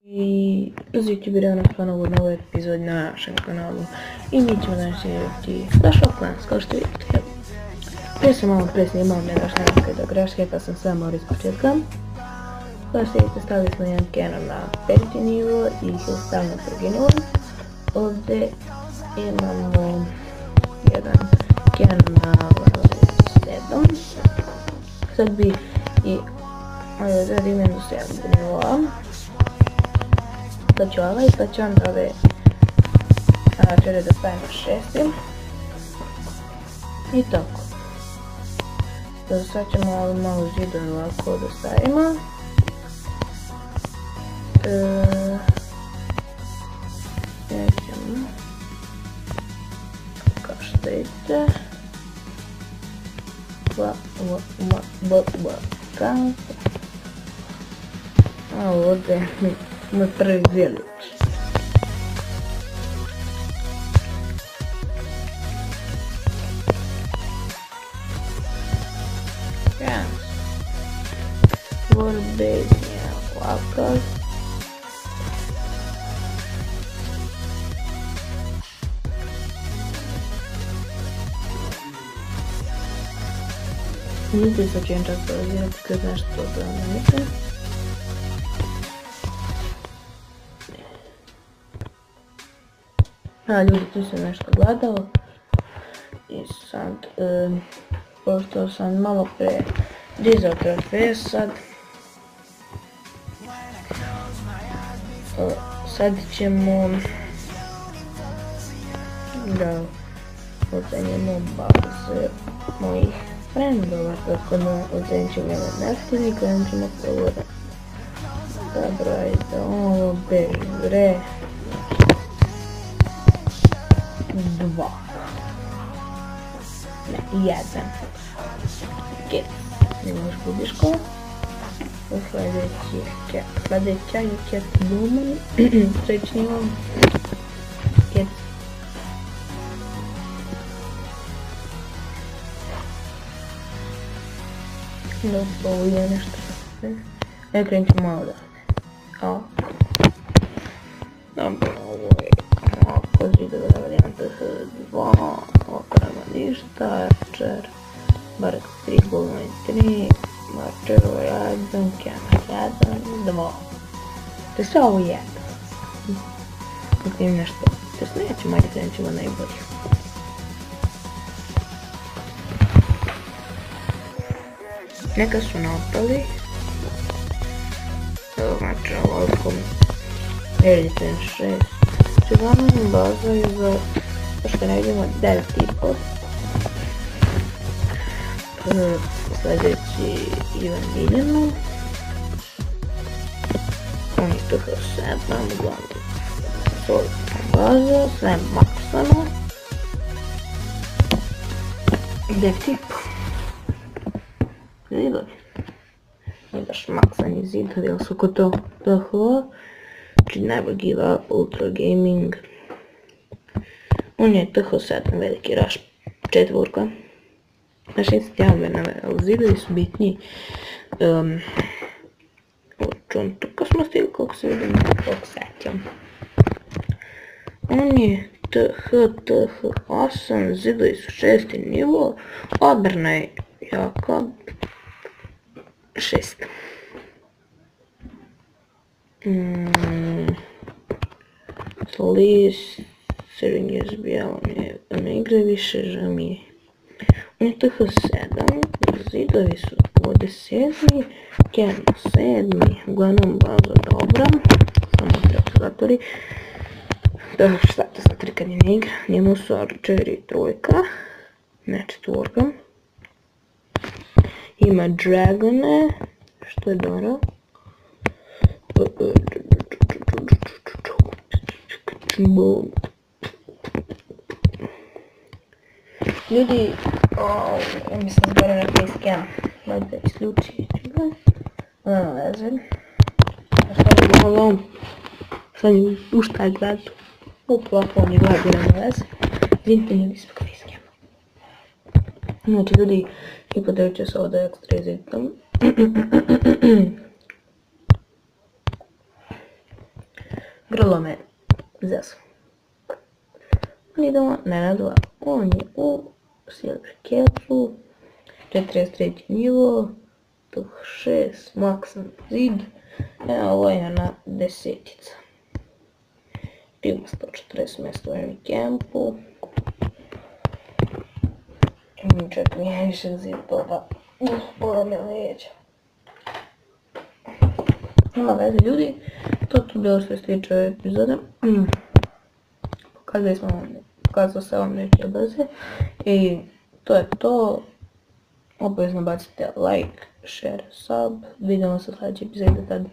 I pozivite bi nas ponovo na ovoj epizodi na našem kanalu i mi ćemo danas igrati Clash of Clans, kao što vidite. Prije sam malo presnimao neke do greške pa sam sve morao iz početka. Kao što vidite, stavili smo jedan cannon na 5. nivo i hill na 2. nivo. Ovdje imamo jedan cannon na 7. Sad bi i da imam do 7. nivoa. Da ću ovaj, pa ću onda ove čere da stavim na 6. I tako. Sad ćemo malo zidove ovako da stavimo. Nećemo. Kao što vidite. A ovdje moj prvi village. Tvor BAZE je ovakav. Vidite sa čem čak prolazirati kad nešto promenite. Ljudi, tu sam nešto gledao i sad, pošto sam malo pre dizao trofeje, sad ćemo da ocenjemo baze mojih frendova, tako da ocenit ćemo jedan nastavnik, kojom ćemo prvo da brojite ovo BAZE 2. Ne, 1. Ket. Ne možeš gubiš ko. Sledeća je ket Blumen. Treći nivo. Ket. Da, ovo je nešto. Krenut ćemo malo da. Ovako. Dobro, ovo je ovako zidove da varijanta 2, ovako nema ništa, Archer, Barak 3, Golden 3, Archer 1, Cannon 1, 2. To je sve ovo 1. Ako im nešto tesnećemo, ajde krenut ćemo najbolje. Neka su napali. Znači ovako Eliten 6. Uglavnom baza je za, što ne vidimo, 9,5. Sljedeći Ivan Miljanu. On je tako 7, uglavnom solidna baza, sve maksano. Dev-tip. Zidovi. Nije baš maksani zidovi, ali su ko to PH. Znači Never Give Up, Ultra Gaming. On je TH7 veliki rush 4. Na 61 navere, ali zidovi su bitniji. On tuka smo stigli koliko se vidim, koliko sećam. On je TH8, zidovi su 6. nivo, odbrana je jaka 6. Sering je zbijao, ne igra više, žao mi je. On je TH7, zidovi su ovdje 7, Cannon 7, uglavnom baza dobra, samo translatori. Šta to sad kad je ne igra, njemu su Archer i 3, ne 4. Ima Dragone, što je dobro. Ljudi, mislim gore na facecam, možda da isključi, nema veze. Sad mi puštaj gledati, ovako on je gledati, nema veze. Izvinite ljudi zbog facecama. Znači ljudi, i podelit ću se ovo da je ekstra izitam. grlo me zesu. On ide ne na 2, on je u silver kecu, 43. nivo, tuh 6, maksan zid, ovo je na 10. Ima 140 mjesta u jednom kempu. Čak mi je više zidova. Bola me leđa. Nema veze ljudi, to tu bilo što se tiče ove epizode. Pokazao sam vam neke BAZE i to je to. Obavezno bacite like, share, sub. Vidimo se u sljedećoj epizodi tad.